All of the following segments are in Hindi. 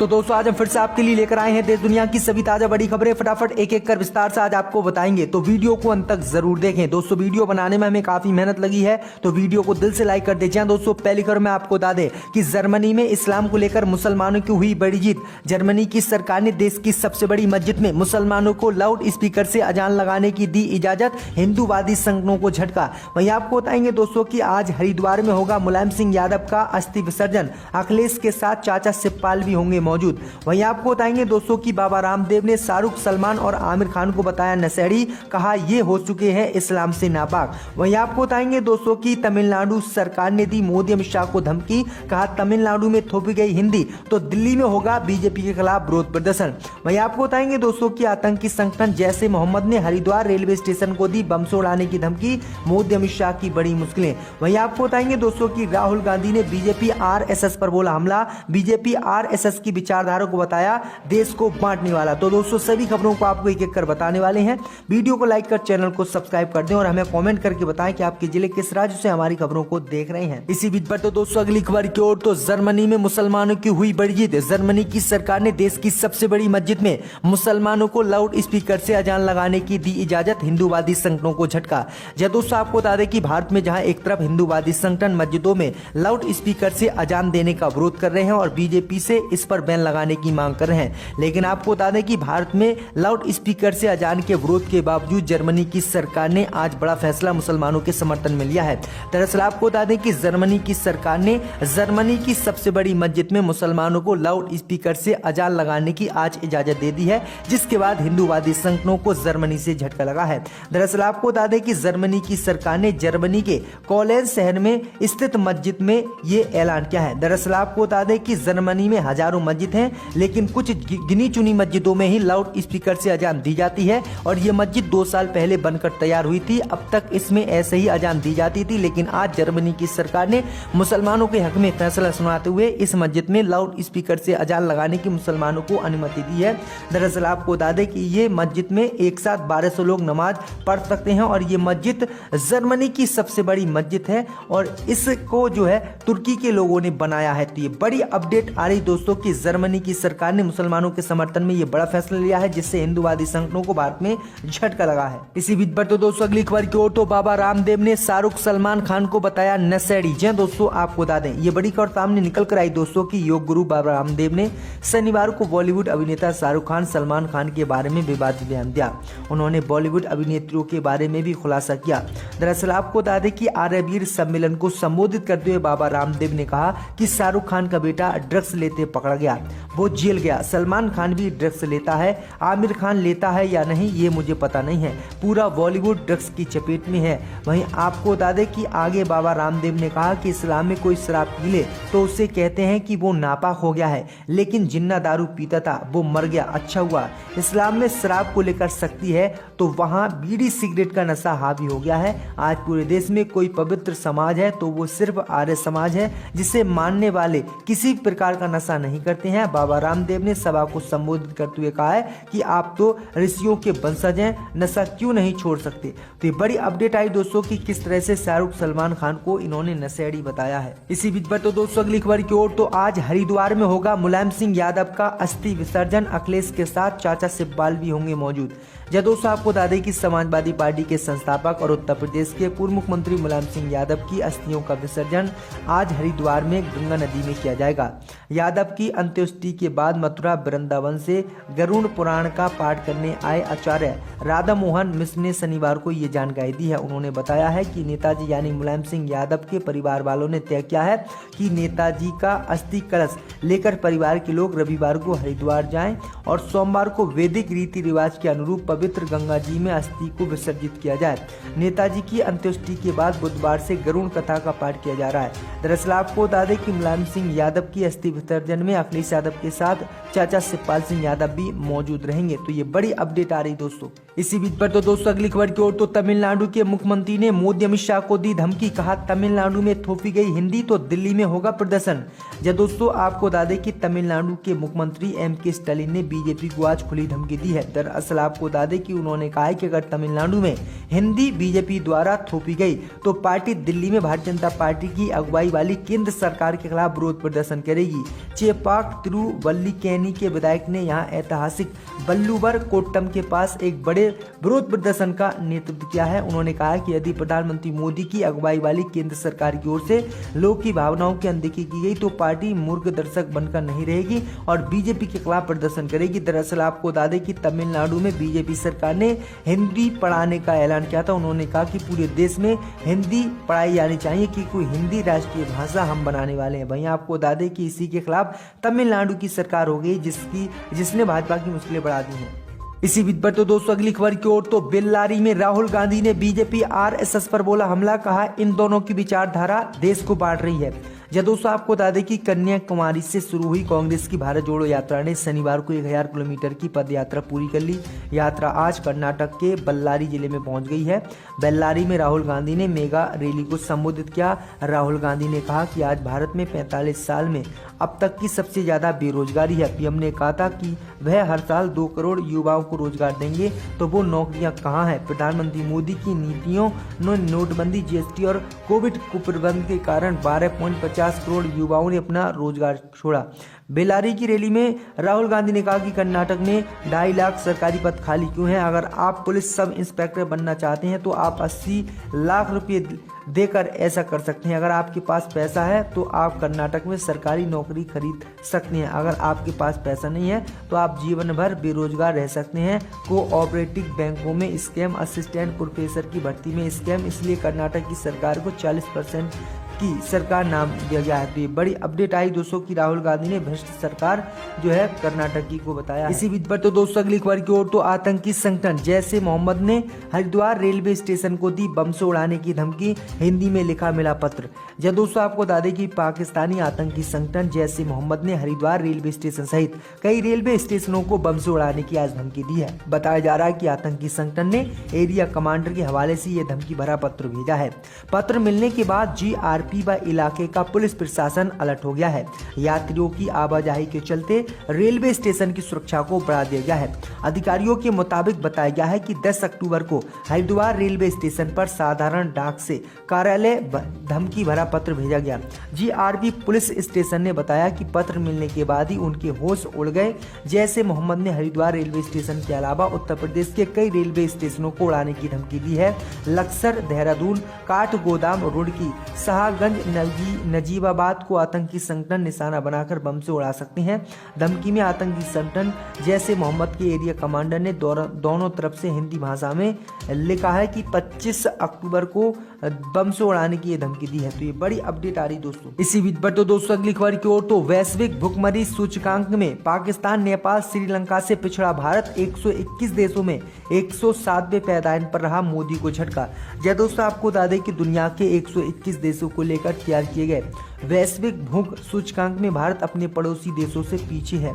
तो दोस्तों आज हम फिर से आपके लिए लेकर आए हैं देश दुनिया की सभी ताजा बड़ी खबरें। फटाफट एक एक कर विस्तार से आज आपको बताएंगे, तो वीडियो को अंत तक जरूर देखें। दोस्तों वीडियो बनाने में हमें काफी मेहनत लगी है, तो वीडियो को दिल से लाइक कर दीजिए। दोस्तों पहली खबर में आपको बता दें कि जर्मनी में इस्लाम को लेकर मुसलमानों की हुई बड़ी जीत। जर्मनी की सरकार ने देश की सबसे बड़ी मस्जिद में मुसलमानों को लाउड स्पीकर से अजान लगाने की दी इजाजत, हिंदूवादी संगठनों को झटका। वहीं आपको बताएंगे दोस्तों की आज हरिद्वार में होगा मुलायम सिंह यादव का अस्थि विसर्जन, अखिलेश के साथ चाचा शिवपाल भी होंगे मौजूद। वहीं आपको बताएंगे दोस्तों कि बाबा रामदेव ने शाहरुख, सलमान और आमिर खान को बताया नशेड़ी, कहा ये हो चुके हैं इस्लाम से नापाक। वहीं आपको बताएंगे दोस्तों कि तमिलनाडु सरकार ने दी मोदी अमित शाह को धमकी, कहा तमिलनाडु में थोपी गई हिंदी तो दिल्ली में होगा बीजेपी के खिलाफ विरोध प्रदर्शन। वहीं आपको बताएंगे दोस्तों की आतंकी संगठन जैश ए मोहम्मद ने हरिद्वार रेलवे स्टेशन को दी बम से उड़ाने की धमकी, मोदी अमित शाह की बड़ी मुश्किलें। वहीं आपको बताएंगे दोस्तों की राहुल गांधी ने बीजेपी आरएसएस पर बोला हमला, बीजेपी आरएसएस की विचारधारा को बताया देश को बांटने वाला। तो दोस्तों सभी खबरों को आपको एक एक कर बताने वाले हैं। वीडियो को लाइक कर चैनल को सब्सक्राइब कर दें और हमें कमेंट करके बताएं कि आपके जिले किस राज्य से हमारी खबरों को देख रहे हैं। इसी बीच पर तो दोस्तों अगली खबर की ओर, तो जर्मनी में मुसलमानों की हुई बड़ी जीत। जर्मनी की सरकार ने देश की सबसे बड़ी मस्जिद में मुसलमानों को लाउड स्पीकर से अजान लगाने की दी इजाजत, हिंदूवादी संगठनों को झटका। दोस्तों आपको बता दें कि भारत में जहां एक तरफ हिंदूवादी संगठन मस्जिदों में लाउड स्पीकर से अजान देने का विरोध कर रहे हैं और बीजेपी से इस पर बैन लगाने की मांग कर रहे हैं, लेकिन आपको बता दें कि भारत में लाउड स्पीकर से अजान के विरोध के बावजूद जर्मनी की सरकार ने आज बड़ा फैसला मुसलमानों के समर्थन में लिया है। दरअसल आपको बता दें कि जर्मनी की सरकार ने जर्मनी की सबसे बड़ी मस्जिद में मुसलमानों को लाउड स्पीकर से अजान लगाने की आज इजाजत दे दी है, जिसके बाद हिंदूवादी संगठनों को जर्मनी से झटका लगा है। दरअसल आपको बता दें कि जर्मनी की सरकार ने जर्मनी के कोलेन शहर में स्थित मस्जिद में ये ऐलान किया है। दरअसल आपको बता दें कि जर्मनी में हजारों मस्जिद हैं, लेकिन कुछ गिनी चुनी मस्जिदों में ही लाउड स्पीकर से अजान दी जाती है और ये मस्जिद 2 साल पहले बनकर तैयार हुई थी। अब तक इसमें ऐसे ही अजान दी जाती थी, लेकिन आज जर्मनी की सरकार ने मुसलमानों के हक में फैसला सुनाते हुए इस मस्जिद में लाउड स्पीकर से अजान लगाने की मुसलमानों को अनुमति दी है। दरअसल आपको बता दें कि ये मस्जिद में एक साथ 1200 लोग नमाज पढ़ सकते हैं और ये मस्जिद जर्मनी की सबसे बड़ी मस्जिद है और इसको जो है तुर्की के लोगों ने बनाया है। तो ये बड़ी अपडेट आ रही दोस्तों की जर्मनी की सरकार ने मुसलमानों के समर्थन में ये बड़ा फैसला लिया है, जिससे हिंदूवादी संगठनों को भारत में झटका लगा है। इसी बीच पर तो दोस्तों अगली खबर की ओर, तो बाबा रामदेव ने शाहरुख, सलमान खान को बताया नशेड़ी। जी दोस्तों आपको बता दें ये बड़ी खबर सामने निकल कर आई दोस्तों की योग गुरु बाबा रामदेव ने शनिवार को बॉलीवुड अभिनेता शाहरुख खान, सलमान खान के बारे में विवादित बयान दिया। उन्होंने बॉलीवुड अभिनेत्रियों के बारे में भी खुलासा किया। दरअसल आपको बता दें कि आर्यवीर सम्मेलन को संबोधित करते हुए बाबा रामदेव ने कहा कि शाहरुख खान का बेटा ड्रग्स लेते पकड़ा गया, वो जेल गया। सलमान खान भी ड्रग्स लेता है, आमिर खान लेता है या नहीं ये मुझे पता नहीं है, पूरा बॉलीवुड ड्रग्स की चपेट में है। वहीं आपको बता दें कि आगे बाबा रामदेव ने कहा कि इस्लाम में कोई शराब पी ले तो उसे कहते हैं कि वो नापाक हो गया है, लेकिन जिन्ना दारू पीता था वो मर गया, अच्छा हुआ। इस्लाम में शराब को लेकर सख्ती है तो वहाँ बीड़ी सिगरेट का नशा हावी हो गया है। आज पूरे देश में कोई पवित्र समाज है तो वो सिर्फ आर्य समाज है, जिसे मानने वाले किसी प्रकार का नशा नहीं करते हैं। बाबा रामदेव ने सभा को संबोधित करते हुए कहा है कि आप तो ऋषियों के वंशज हैं, नशा क्यों नहीं छोड़ सकते। तो ये बड़ी अपडेट आई दोस्तों की किस तरह से शाहरुख, सलमान खान को इन्होंने नशेड़ी बताया है। इसी बीच पर तो दोस्तों अगली खबर की ओर, तो आज हरिद्वार में होगा मुलायम सिंह यादव का अस्थि विसर्जन, अखिलेश के साथ चाचा शिवपाल भी होंगे मौजूद। दोस्तों आपको बता दें कि समाजवादी पार्टी के संस्थापक और उत्तर प्रदेश के पूर्व मुख्यमंत्री मुलायम सिंह यादव की अस्थियों का विसर्जन आज हरिद्वार में गंगा नदी में किया जाएगा। यादव की अंत्येष्टि के बाद मथुरा वृंदावन से गरुड़ पुराण का पाठ करने आए आचार्य राधा मोहन मिश्र ने शनिवार को ये जानकारी दी है। उन्होंने बताया है कि नेताजी यानी मुलायम सिंह यादव के परिवार वालों ने तय किया है कि नेताजी का अस्थि कलश लेकर परिवार के लोग रविवार को हरिद्वार जाएं और सोमवार को वैदिक रीति रिवाज के अनुरूप पवित्र गंगा जी में अस्थि को विसर्जित किया जाए। नेताजी की अंत्येष्टि के बाद बुधवार से गरुड़ कथा का पाठ किया जा रहा है। दरअसल आपको बता दें कि मुलायम सिंह यादव की अस्थि विसर्जन में अखिलेश यादव के साथ चाचा शिवपाल सिंह यादव भी मौजूद रहेंगे। तो ये बड़ी अपडेट आ रही दोस्तों। इसी बीच पर तो दोस्तों अगली खबर की ओर, तो तमिलनाडु के मुख्यमंत्री ने मोदी अमित शाह को दी धमकी, कहा तमिलनाडु में थोपी गई हिंदी तो दिल्ली में होगा प्रदर्शन। दोस्तों आपको बता दें कि तमिलनाडु के मुख्यमंत्री एम.के. स्टालिन ने बीजेपी को आज खुली धमकी दी है। दरअसल आपको बता दें कि उन्होंने कहा है कि अगर तमिलनाडु में हिंदी बीजेपी द्वारा थोपी गई तो पार्टी दिल्ली में भारतीय जनता पार्टी की अगुवाई वाली केंद्र सरकार के खिलाफ विरोध प्रदर्शन करेगी। चेपाक तिरुवल्लिकेनी के विधायक ने यहां ऐतिहासिक बल्लूवर कोट्टम के पास एक बड़े विरोध प्रदर्शन का नेतृत्व किया है। उन्होंने कहा कि यदि प्रधानमंत्री मोदी की अगुवाई वाली केंद्र सरकार की ओर से लोग की भावनाओं की अनदेखी की गई तो पार्टी मूर्ख दर्शक बनकर नहीं रहेगी और बीजेपी के खिलाफ प्रदर्शन करेगी। दरअसल आपको बता दें कि तमिलनाडु में बीजेपी सरकार ने हिंदी पढ़ाने का ऐलान किया था। उन्होंने कहा कि पूरे देश में हिंदी पढ़ाई जानी चाहिए कि कोई हिंदी राष्ट्रीय भाषा हम बनाने वाले हैं। वहीं आपको बता दें कि इसी के खिलाफ तमिलनाडु की सरकार हो गई जिसने भाजपा की मुश्किलें बढ़ा दी हैं। इसी बीच पर तो दोस्तों अगली खबर की ओर तो बेल्लारी में राहुल गांधी ने बीजेपी आरएसएस पर बोला हमला, कहा इन दोनों की विचारधारा देश को बांट रही है। जब दोस्तों आपको बता दें कि कन्याकुमारी से शुरू हुई कांग्रेस की भारत जोड़ो यात्रा ने शनिवार को 1000 किलोमीटर की पद यात्रा पूरी कर ली। यात्रा आज कर्नाटक के बल्लारी जिले में पहुंच गई है। बेल्लारी में राहुल गांधी ने मेगा रैली को संबोधित किया। राहुल गांधी ने कहा कि आज भारत में 45 साल में अब तक की सबसे ज्यादा बेरोजगारी है। पीएम ने कहा था कि वह हर साल 2 करोड़ युवाओं को रोजगार देंगे, तो वो नौकरियां कहां हैं? प्रधानमंत्री मोदी की नीतियों ने नोटबंदी, जीएसटी और कोविड कुप्रबंधन के कारण 12.50 करोड़ युवाओं ने अपना रोजगार छोड़ा। बेल्लारी की रैली में राहुल गांधी ने कहा कि कर्नाटक में 2.5 लाख सरकारी पद खाली क्यों हैं? अगर आप पुलिस सब इंस्पेक्टर बनना चाहते हैं तो आप 80 लाख रुपए देकर ऐसा कर सकते हैं। अगर आपके पास पैसा है तो आप कर्नाटक में सरकारी नौकरी खरीद सकते हैं। अगर आपके पास पैसा नहीं है तो आप जीवन भर बेरोजगार रह सकते हैं। कोऑपरेटिव बैंकों में स्कैम, असिस्टेंट प्रोफेसर की भर्ती में स्कैम, इसलिए कर्नाटक की सरकार को 40% की सरकार नाम दिया गया है। तो ये बड़ी अपडेट आई दोस्तों कि राहुल गांधी ने भ्रष्ट सरकार जो है कर्नाटक की को बताया। इसी बीच पर तो दोस्तों अगली खबर की ओर तो आतंकी संगठन जैश ए मोहम्मद ने हरिद्वार रेलवे स्टेशन को दी बम से उड़ाने की धमकी, हिंदी में लिखा मिला पत्र। जब दोस्तों आपको बता दें कि पाकिस्तानी आतंकी संगठन जैश ए मोहम्मद ने हरिद्वार रेलवे स्टेशन सहित कई रेलवे स्टेशनों को बम से उड़ाने की आज धमकी दी है। बताया जा रहा है कि आतंकी संगठन ने एरिया कमांडर के हवाले से यह धमकी भरा पत्र भेजा है। पत्र मिलने के बाद जीआरपी व इलाके का पुलिस प्रशासन अलर्ट हो गया है। यात्रियों की आवाजाही के चलते रेलवे स्टेशन की सुरक्षा को बढ़ा दिया गया है। अधिकारियों के मुताबिक बताया गया है कि 10 अक्टूबर को हरिद्वार रेलवे स्टेशन पर साधारण डाक से कार्यालय धमकी भरा पत्र भेजा गया। जीआरपी पुलिस स्टेशन ने बताया कि पत्र मिलने के बाद ही उनके होश उड़ गए। जैश ए मोहम्मद ने हरिद्वार रेलवे स्टेशन के अलावा उत्तर प्रदेश के कई रेलवे स्टेशनों को उड़ाने की धमकी दी है। लक्सर, देहरादून, काठगोदाम, रुड़की, शाहगंज, नजीबाबाद को आतंकी संगठन निशाना बनाकर बम से उड़ा सकते हैं। धमकी में आतंकी संगठन जैश ए मोहम्मद के एरिया कमांडर ने दोनों तरफ से हिंदी भाषा में लिखा है कि 25 अक्टूबर को बम से उड़ाने की धमकी दी है। तो ये बड़ी अपडेट आ रही दोस्तों। इसी बीच पर तो दोस्तों अगली खबर की ओर तो वैश्विक भुखमरी सूचकांक में पाकिस्तान, नेपाल, श्रीलंका से पिछड़ा भारत 121 देशों में 107वें पायदान पर रहा, मोदी को झटका। जय दोस्तों आपको बता दें कि दुनिया के 121 देशों को लेकर तैयार किए गए वैश्विक भूख सूचकांक में भारत अपने पड़ोसी देशों से पीछे है।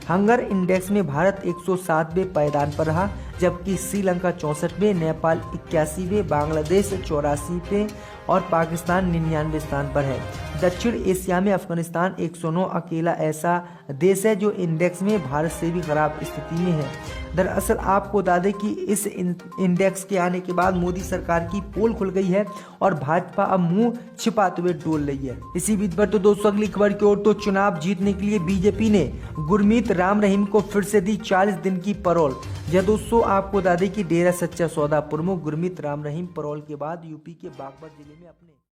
हंगर इंडेक्स में भारत 107वें पायदान पर रहा, जबकि श्रीलंका 64वें, नेपाल 81वें, बांग्लादेश 84वें और पाकिस्तान 99वें स्थान पर है। दक्षिण एशिया में अफगानिस्तान 109 अकेला ऐसा देश है जो इंडेक्स में भारत से भी खराब स्थिति में है। दरअसल आपको बता दें कि इस इंडेक्स के आने के बाद मोदी सरकार की पोल खुल गई है और भाजपा अब मुंह छिपाते हुए डोल रही है। इसी बीच पर तो दोस्तों अगली खबर की ओर तो चुनाव जीतने के लिए बीजेपी ने गुरमीत राम रहीम को फिर से दी 40 दिन की पैरोल। जब दोस्तों आपको बता दें कि डेरा सच्चा सौदा प्रमुख गुरमीत राम रहीम पैरोल के बाद यूपी के बागपत जिले में अपने